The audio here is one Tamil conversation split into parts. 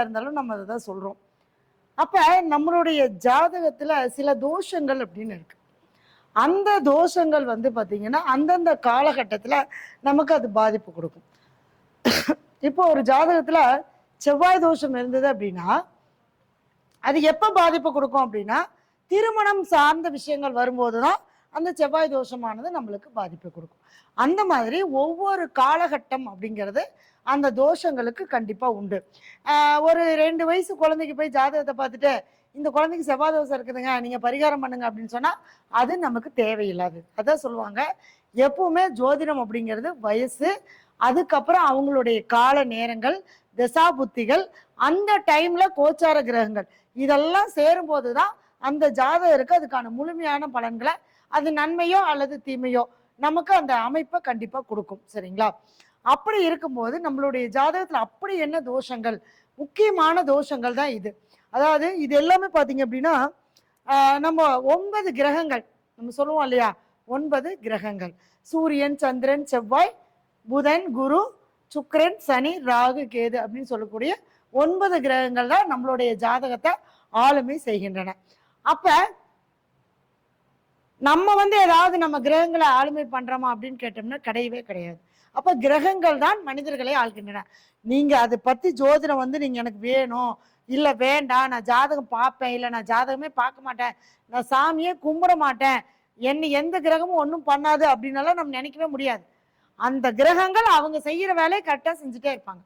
இருந்தாலும் நம்ம அதை தான் சொல்றோம். அப்ப நம்மளுடைய ஜாதகத்துல சில தோஷங்கள் அப்படின்னு இருக்கு. அந்த தோஷங்கள் வந்து பாத்தீங்கன்னா அந்தந்த காலகட்டத்துல நமக்கு அது பாதிப்பு கொடுக்கும். இப்போ ஒரு ஜாதகத்துல செவ்வாய் தோஷம் இருந்தது அப்படின்னா அது எப்ப பாதிப்பு கொடுக்கும் அப்படின்னா திருமணம் சார்ந்த விஷயங்கள் வரும்போதுதான் அந்த செவ்வாய் தோஷமானது நம்மளுக்கு பாதிப்பு கொடுக்கும். அந்த மாதிரி ஒவ்வொரு காலகட்டம் அப்படிங்கிறது அந்த தோஷங்களுக்கு கண்டிப்பா உண்டு. ஒரு 2 வயசு குழந்தைக்கு போய் ஜாதகத்தை பார்த்துட்டு இந்த குழந்தைக்கு செவ்வாய் தோஷம் இருக்குதுங்க, நீங்க பரிகாரம் பண்ணுங்க அப்படின்னு சொன்னா அது நமக்கு தேவையில்லாது. அதான் சொல்லுவாங்க, எப்பவுமே ஜோதிடம் அப்படிங்கிறது வயசு, அதுக்கப்புறம் அவங்களுடைய கால நேரங்கள், திசா புத்திகள், அந்த டைம்ல கோச்சார கிரகங்கள் இதெல்லாம் சேரும் போதுதான் அந்த ஜாதகருக்கு அதுக்கான முழுமையான பலன்களை, அது நன்மையோ அல்லது தீமையோ நமக்கு அந்த அமைப்பை கண்டிப்பா கொடுக்கும். சரிங்களா? அப்படி இருக்கும்போது நம்மளுடைய ஜாதகத்துல அப்படி என்ன தோஷங்கள், முக்கியமான தோஷங்கள் தான் இது. அதாவது இது எல்லாமே பாத்தீங்க அப்படின்னா நம்ம 9 கிரகங்கள் நம்ம சொல்லுவோம் இல்லையா, 9 கிரகங்கள், சூரியன், சந்திரன், செவ்வாய், புதன், குரு, சுக்கிரன், சனி, ராகு, கேது அப்படின்னு சொல்லக்கூடிய 9 கிரகங்கள் தான் நம்மளுடைய ஜாதகத்தை ஆளுமை செய்கின்றன. அப்ப நம்ம வந்து ஏதாவது நம்ம கிரகங்களை ஆளுமை பண்றோமா அப்படின்னு கேட்டோம்னா கிடையவே கிடையாது. அப்ப கிரகங்கள் தான் மனிதர்களை ஆள்கின்றன. நீங்க அதை பத்தி ஜோதிடம் வந்து நீங்க எனக்கு வேணும், இல்ல வேண்டாம், நான் ஜாதகம் பார்ப்பேன், இல்ல நான் ஜாதகமே பார்க்க மாட்டேன், நான் சாமியே கும்பிட மாட்டேன், என்ன எந்த கிரகமும் ஒன்றும் பண்ணாது அப்படின்னாலும் நம்ம நினைக்கவே முடியாது. அந்த கிரகங்கள் அவங்க செய்யற வேலையை கரெக்டா செஞ்சுட்டே இருப்பாங்க.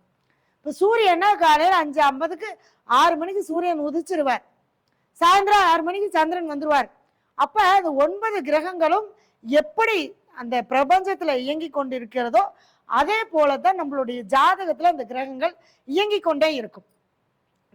இப்ப சூரியன்னா காலையில 5:50க்கு 6 மணிக்கு சூரியன் உதிச்சிருவார், சாயந்தரம் 6 மணிக்கு சந்திரன் வந்துருவார். அப்ப அந்த 9 கிரகங்களும் எப்படி அந்த பிரபஞ்சத்துல இயங்கி கொண்டு இருக்கிறதோ அதே போலதான் நம்மளுடைய ஜாதகத்துல அந்த கிரகங்கள் இயங்கி கொண்டே இருக்கும்.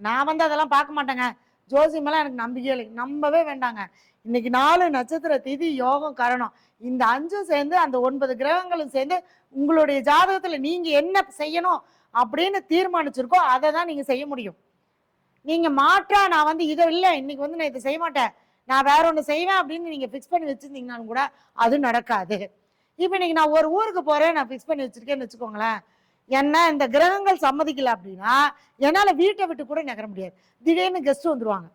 நான் வந்து அதெல்லாம் பார்க்க மாட்டேங்க, ஜோசியமெல்லாம் எனக்கு நம்பிக்கை இல்லை, நம்பவே வேண்டாங்க. இன்னைக்கு 4 நட்சத்திர திதி யோகம் கரணம் இந்த 5 சேர்ந்து அந்த 9 கிரகங்களும் சேர்ந்து உங்களுடைய ஜாதகத்துல நீங்க என்ன செய்யணும் அப்படின்னு தீர்மானிச்சிருக்கோ அதை தான் நீங்க செய்ய முடியும். நீங்க மாற்றா நான் வந்து இதை இல்லை, இன்னைக்கு வந்து நான் இதை செய்ய மாட்டேன், நான் வேற ஒன்று செய்வேன் அப்படின்னு நீங்க ஃபிக்ஸ் பண்ணி வச்சிருந்தீங்கன்னாலும் கூட அது நடக்காது. இப்ப இன்னைக்கு நான் ஒரு ஊருக்கு போறேன், நான் ஃபிக்ஸ் பண்ணி வச்சிருக்கேன்னு வச்சுக்கோங்களேன், என்ன இந்த கிரகங்கள் சம்மதிக்கல அப்படின்னா என்னால வீட்டை விட்டு கூட நகர முடியாது. திடீர்னு கெஸ்ட் வந்துருவாங்க,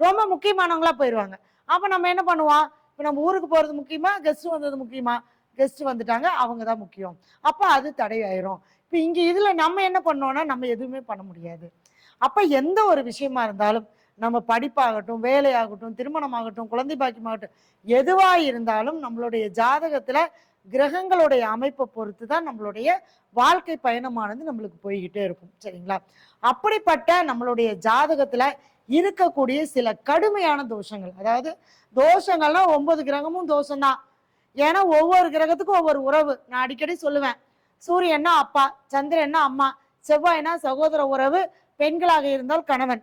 ரொம்ப முக்கியமானவங்களா போயிடுவாங்க. அப்ப நம்ம என்ன பண்ணுவோம், இப்ப நம்ம ஊருக்கு போறது முக்கியமா, கெஸ்ட் வந்தது முக்கியமா? கெஸ்ட் வந்துட்டாங்க, அவங்க தான் முக்கியம். அப்ப அது தடையாயிரும். இப்ப இங்க இதுல நம்ம என்ன பண்ணோம்னா நம்ம எதுவுமே பண்ண முடியாது. அப்ப எந்த ஒரு விஷயமா இருந்தாலும், நம்ம படிப்பாகட்டும், வேலையாகட்டும், திருமணமாகட்டும், குழந்தை பாக்கியமாகட்டும், எதுவா இருந்தாலும் நம்மளுடைய ஜாதகத்துல கிரகங்களுடைய அமைப்பை பொறுத்து தான் நம்மளுடைய வாழ்க்கை பயணமானது நம்மளுக்கு போய்கிட்டே இருக்கும். சரிங்களா? அப்படிப்பட்ட நம்மளுடைய ஜாதகத்துல இருக்கக்கூடிய சில கடுமையான தோஷங்கள், அதாவது தோஷங்கள்னா 9 கிரகமும் தோஷம்தான். ஏன்னா ஒவ்வொரு கிரகத்துக்கும் ஒவ்வொரு உறவு. நான் அடிக்கடி சொல்லுவேன், சூரியன்னா அப்பா, சந்திரன்னா அம்மா, செவ்வாய்னா சகோதர உறவு, பெண்களாக இருந்தால் கணவன்,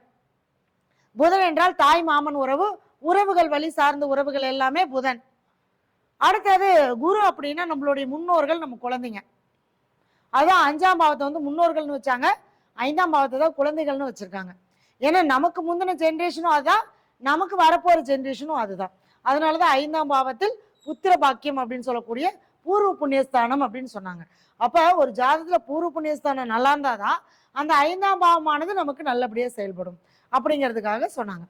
புதன் என்றால் தாய் மாமன் உறவு, உறவுகள் வழி சார்ந்த உறவுகள் எல்லாமே புதன். அடுத்தது குரு அப்படின்னா நம்மளுடைய முன்னோர்கள், நம்ம குழந்தைங்க. அதான் 5ஆம் பாவத்தை வந்து முன்னோர்கள்னு வச்சாங்க, 5ஆம் பாவத்தை தான் குழந்தைகள்னு வச்சிருக்காங்க. ஏன்னா நமக்கு முந்தின ஜென்ரேஷனும் அதுதான், நமக்கு வரப்போற ஜென்ரேஷனும் அதுதான். அதனாலதான் 5ஆம் பாவத்தில் புத்திர பாக்கியம் அப்படின்னு சொல்லக்கூடிய பூர்வ புண்ணியஸ்தானம் அப்படின்னு சொன்னாங்க. அப்ப ஒரு ஜாதகத்துல பூர்வ புண்ணியஸ்தானம் நல்லா இருந்தாதான் அந்த 5ஆம் பாவமானது நமக்கு நல்லபடியா செயல்படும் அப்படிங்கிறதுக்காக சொன்னாங்க.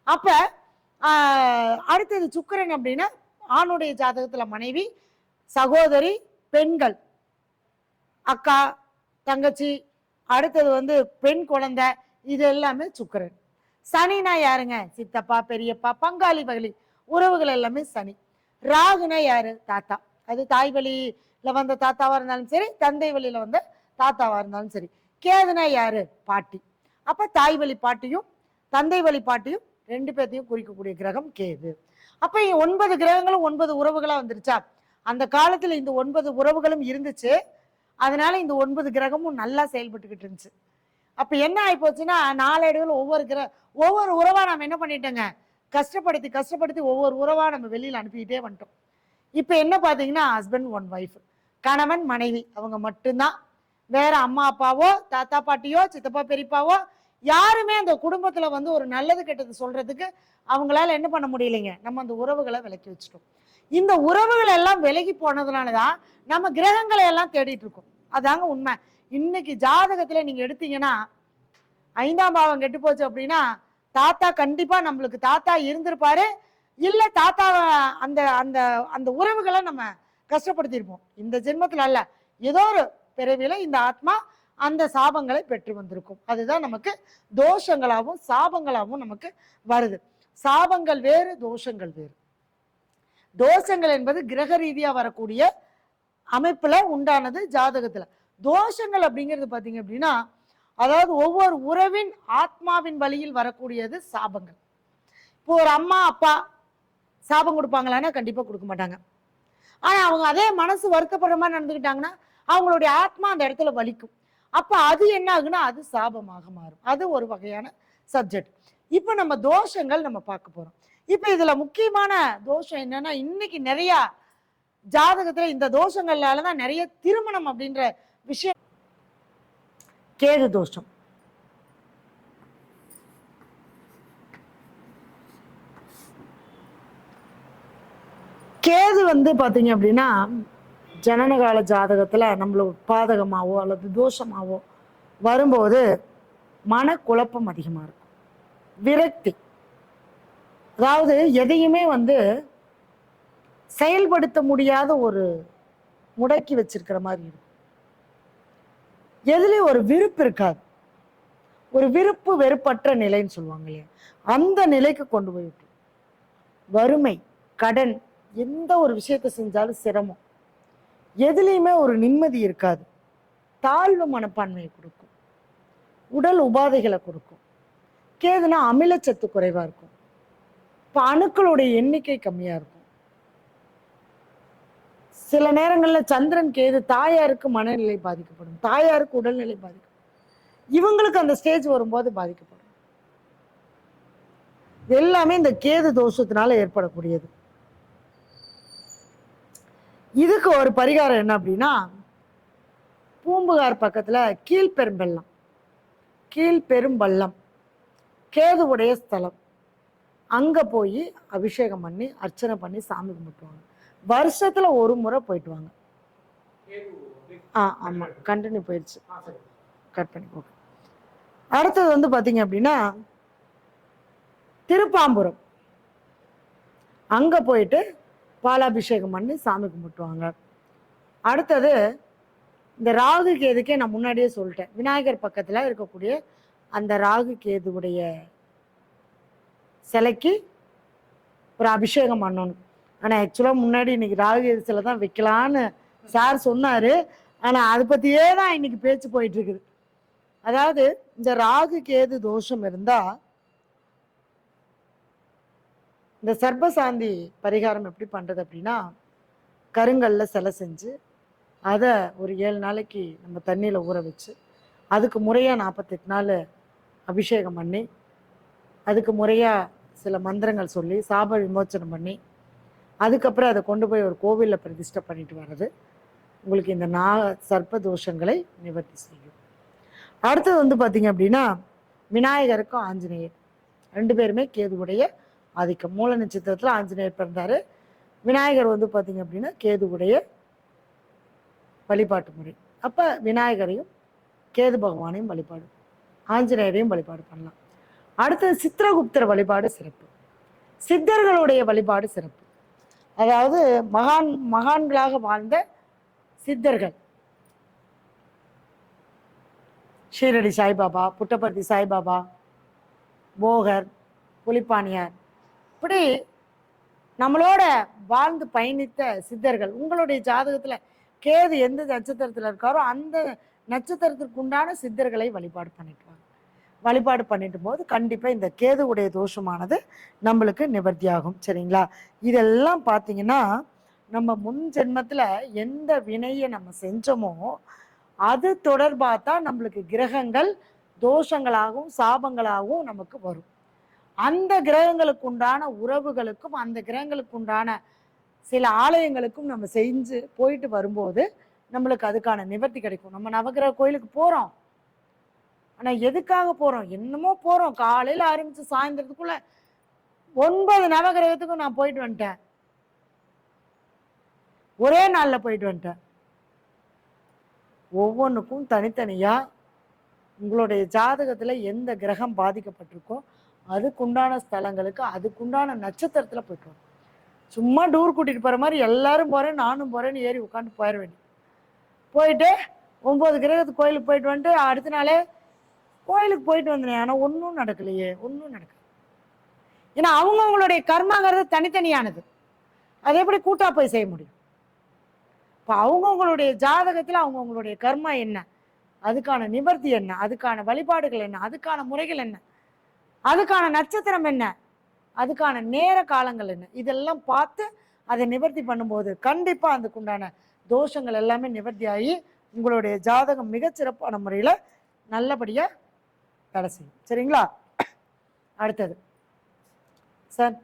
அப்ப அடுத்தது சுக்கிரன் அப்படின்னா ஆணுடைய ஜாதகத்துல மனைவி, சகோதரி, பெண்கள், அக்கா, தங்கச்சி, அடுத்தது வந்து பெண் குழந்தை, இது எல்லாமே சுக்கிரன். சனினா யாருங்க? சித்தப்பா, பெரியப்பா, பங்காளி வகலி உறவுகள் எல்லாமே சனி. ராகுனா யாரு? தாத்தா. அது தாய் வழியில வந்த தாத்தாவா இருந்தாலும் சரி, தந்தை வழியில வந்த தாத்தாவா இருந்தாலும் சரி. கேதுனா யாரு? பாட்டி. அப்ப தாய் வழி பாட்டியும் தந்தை வழி பாட்டியும் 2 பேர்த்தையும் குறிக்கக்கூடிய கிரகம் கேது. அப்ப 9 கிரகங்களும் 9 உறவுகளா வந்துருச்சா? அந்த காலத்துல இந்த 9 உறவுகளும் இருந்துச்சு, அதனால இந்த 9 கிரகமும் நல்லா செயல்பட்டுக்கிட்டு இருந்துச்சு. அப்ப என்ன ஆகி போச்சுன்னா நாளடைவில் ஒவ்வொரு உறவா நம்ம என்ன பண்ணிட்டோங்க, கஷ்டப்படுத்தி ஒவ்வொரு உறவா நம்ம வெளியில அனுப்பிக்கிட்டே வந்துட்டோம். இப்ப என்ன பாத்தீங்கன்னா ஹஸ்பண்ட் ஒன் ஒய்ஃப், கணவன் மனைவி, அவங்க மட்டும்தான். வேற அம்மா அப்பாவோ, தாத்தா பாட்டியோ, சித்தப்பா பெரியப்பாவோ யாருமே அந்த குடும்பத்துல வந்து ஒரு நல்லது கெட்டது சொல்றதுக்கு அவங்களால என்ன பண்ண முடியலைங்க, நம்ம அந்த உறவுகளை விலக்கி வச்சுட்டோம். இந்த உறவுகள் எல்லாம் விலகி போனதுனாலதான் நம்ம கிரகங்களை எல்லாம் தேடிட்டு இருக்கோம். அதாங்க உண்மை. இன்னைக்கு ஜாதகத்துல நீங்க எடுத்தீங்கன்னா 5ஆம் பாவம் கெட்டு போச்சு அப்படின்னா தாத்தா கண்டிப்பா நம்மளுக்கு தாத்தா இருந்திருப்பாரு, இல்ல தாத்தா அந்த அந்த அந்த உறவுகளை நம்ம கஷ்டப்படுத்தியிருப்போம். இந்த ஜென்மத்துல அல்ல, ஏதோ ஒரு பிறவில இந்த ஆத்மா அந்த சாபங்களை பெற்று வந்திருக்கும். அதுதான் நமக்கு தோஷங்களாகவும் சாபங்களாகவும் நமக்கு வருது. சாபங்கள் வேறு, தோஷங்கள் வேறு. தோஷங்கள் என்பது கிரக ரீதியா வரக்கூடிய அமைப்புல உண்டானது ஜாதகத்துல. தோஷங்கள் அப்படிங்கிறது பாத்தீங்க அப்படின்னா, அதாவது ஒவ்வொரு உறவின் ஆத்மாவின் வழியில் வரக்கூடியது சாபங்கள். இப்போ ஒரு அம்மா அப்பா சாபம் கொடுப்பாங்களான்னா கண்டிப்பா கொடுக்க மாட்டாங்க. ஆனா அவங்க அதே மனசு வருத்தப்படுற மாதிரி நடந்துக்கிட்டாங்கன்னா அவங்களுடைய ஆத்மா அந்த இடத்துல வலிக்கும். அப்ப அது என்ன ஆகுன்னா அது சாபமாக மாறும். அது ஒரு வகையான சப்ஜெக்ட். இப்ப நம்ம தோஷங்கள் நம்ம பார்க்க போறோம். இப்ப இதுல முக்கியமான தோஷம் என்னன்னா, இன்னைக்கு நிறைய ஜாதகத்துல இந்த தோஷங்களாலதான் நிறைய திருமணம் அப்படின்ற விஷயம். கேது தோஷம். கேது வந்து பாத்தீங்க அப்படின்னா ஜனனகால ஜாதகத்துல நம்மளுக்கு பாதகமாவோ அல்லது தோஷமாவோ வரும்போது மனக்குழப்பம் அதிகமா இருக்கும், விரக்தி, அதாவது எதையுமே வந்து செயல்படுத்த முடியாத ஒரு முடக்கி வச்சிருக்கிற மாதிரி இருக்கும். எதுலயும் ஒரு விருப்பு இருக்காது, ஒரு விருப்பு வெறுப்பற்ற நிலைன்னு சொல்லுவாங்க இல்லையா, அந்த நிலைக்கு கொண்டு போய் விட்டு வறுமை, கடன், எந்த ஒரு விஷயத்தை செஞ்சாலும் சிரமம், எதுலையுமே ஒரு நிம்மதி இருக்காது, தாழ்வு மனப்பான்மையை கொடுக்கும், உடல் உபாதைகளை கொடுக்கும். கேதுனா அமிலச்சத்து குறைவா இருக்கும், இப்ப அணுக்களுடைய எண்ணிக்கை கம்மியா இருக்கும். சில நேரங்கள்ல சந்திரன் கேது தாயாருக்கு மனநிலை பாதிக்கப்படும், தாயாருக்கு உடல்நிலை பாதிக்கப்படும், இவங்களுக்கு அந்த ஸ்டேஜ் வரும்போது பாதிக்கப்படும். எல்லாமே இந்த கேது தோஷத்தினால ஏற்படக்கூடியது. இதுக்கு ஒரு பரிகாரம் என்ன அப்படின்னா, பூம்புகார் பக்கத்துல கீழ்பெரும்பள்ளம், கீழ்பெரும்பள்ளம் கேதுவுடைய ஸ்தலம், அங்க போய் அபிஷேகம் பண்ணி அர்ச்சனை பண்ணி சாமி கும்பிட்டுவாங்க. வருஷத்துல ஒரு முறை போயிட்டு வாங்க. ஆமா, கண்டினியூ போயிடுச்சு, கட் பண்ணி போக. அடுத்தது வந்து பாத்தீங்க அப்படின்னா திருப்பாம்புரம், அங்க போயிட்டு பாலாபிஷேகம் பண்ணி சாமி கும்பிட்டுவாங்க. அடுத்தது இந்த ராகு கேதுக்கே நான் முன்னாடியே சொல்லிட்டேன், விநாயகர் பக்கத்துல இருக்கக்கூடிய அந்த ராகு கேதுவுடைய சிலைக்கு ஒரு அபிஷேகம் பண்ணணும். ஆனா ஆக்சுவலா முன்னாடி இன்னைக்கு ராகு கேது சிலை தான் வைக்கலான்னு சார் சொன்னாரு. ஆனா அதை பத்தியே தான் இன்னைக்கு பேச்சு போயிட்டு இருக்குது. அதாவது இந்த ராகு கேது தோஷம் இருந்தா இந்த சர்பசாந்தி பரிகாரம் எப்படி பண்றது அப்படின்னா, கருங்கல்ல சிலை செஞ்சு அதை ஒரு 7 நாளைக்கு நம்ம தண்ணியில ஊற வச்சு அதுக்கு முறையா 48 நாள் அபிஷேகம் பண்ணி அதுக்கு முறையா சில மந்திரங்கள் சொல்லி சாப விமோச்சனம் பண்ணி அதுக்கப்புறம் அதை கொண்டு போய் ஒரு கோவிலில் பிரதிஷ்டை பண்ணிட்டு வர்றது உங்களுக்கு இந்த சர்ப்ப தோஷங்களை நிவர்த்தி செய்யும். அடுத்தது வந்து பார்த்தீங்க அப்படின்னா விநாயகருக்கும் ஆஞ்சநேயர் 2 பேருமே கேதுவுடைய ஆதிக்கம். மூல நட்சத்திரத்தில் ஆஞ்சநேயர் பிறந்தாரு. விநாயகர் வந்து பார்த்தீங்க அப்படின்னா கேதுவுடைய வழிபாட்டு முறை. அப்போ விநாயகரையும் கேது பகவானையும் வழிபாடு, ஆஞ்சநேயரையும் வழிபாடு பண்ணலாம். அடுத்தது சித்திரகுப்தர் வழிபாடு சிறப்பு, சித்தர்களுடைய வழிபாடு சிறப்பு. அதாவது மகான்களாக வாழ்ந்த சித்தர்கள், ஷீரடி சாய்பாபா, புட்டபர்த்தி சாய்பாபா, போகர், புலிப்பாணியார், இப்படி நம்மளோட வாழ்ந்து பயணித்த சித்தர்கள். உங்களுடைய ஜாதகத்துல கேது எந்த நட்சத்திரத்துல இருக்காரோ அந்த நட்சத்திரத்திற்கு உண்டான சித்தர்களை வழிபாடு பண்ணிக்குவாங்க. வழிபாடு பண்ணிட்டு போது கண்டிப்பா இந்த கேதுவுடைய தோஷமானது நம்மளுக்கு நிவர்த்தியாகும். சரிங்களா? இதெல்லாம் பார்த்தீங்கன்னா நம்ம முன் ஜென்மத்துல எந்த வினையை நம்ம செஞ்சோமோ அது தொடர்பாக தான் நம்மளுக்கு கிரகங்கள் தோஷங்களாகவும் சாபங்களாகவும் நமக்கு வரும். அந்த கிரகங்களுக்கு உண்டான உறவுகளுக்கும் அந்த கிரகங்களுக்கு உண்டான சில ஆலயங்களுக்கும் நம்ம செஞ்சு போயிட்டு வரும்போது நம்மளுக்கு அதுக்கான நிவர்த்தி கிடைக்கும். நம்ம நவகிரக கோயிலுக்கு போறோம், ஆனா எதுக்காக போறோம்? என்னமோ போறோம், காலையில ஆரம்பிச்சு சாயந்தரத்துக்குள்ள 9 நவகிரகத்துக்கும் நான் போயிட்டு வந்துட்டேன், ஒரே நாள்ல போயிட்டு வந்துட்டேன். ஒவ்வொன்றுக்கும் தனித்தனியா உங்களுடைய ஜாதகத்துல எந்த கிரகம் பாதிக்கப்பட்டிருக்கோ அதுக்குண்டான ஸ்தலங்களுக்கு அதுக்குண்டான நட்சத்திரத்துல போயிட்டு வரும். சும்மா டூர் கூட்டிட்டு போற மாதிரி எல்லாரும் போறேன் நானும் போறேன்னு ஏறி உட்காந்து போயிட வேண்டியது. போயிட்டு 9 கிரகத்துக்கு கோயிலுக்கு போயிட்டு வந்துட்டு அடுத்த நாளே கோயிலுக்கு போயிட்டு வந்தேன், ஆனா ஒன்றும் நடக்கலையே, ஒன்றும் நடக்கல. ஏன்னா அவங்கவுங்களுடைய கர்மாங்கிறது தனித்தனியானது, அதை எப்படி கூட்டா போய் செய்ய முடியும்? இப்போ அவங்கவுங்களுடைய ஜாதகத்துல அவங்கவுங்களுடைய கர்மா என்ன, அதுக்கான நிவர்த்தி என்ன, அதுக்கான வழிபாடுகள் என்ன, அதுக்கான முறைகள் என்ன, அதுக்கான நட்சத்திரம் என்ன, அதுக்கான நேர காலங்கள் என்ன, இதெல்லாம் பார்த்து அதை நிவர்த்தி பண்ணும்போது கண்டிப்பா அதுக்குண்டான தோஷங்கள் எல்லாமே நிவர்த்தி ஆகி உங்களுடைய ஜாதகம் மிகச்சிறப்பான முறையில நல்லபடியா வேலை செய்யும். சரிங்களா? அடுத்தது சார்.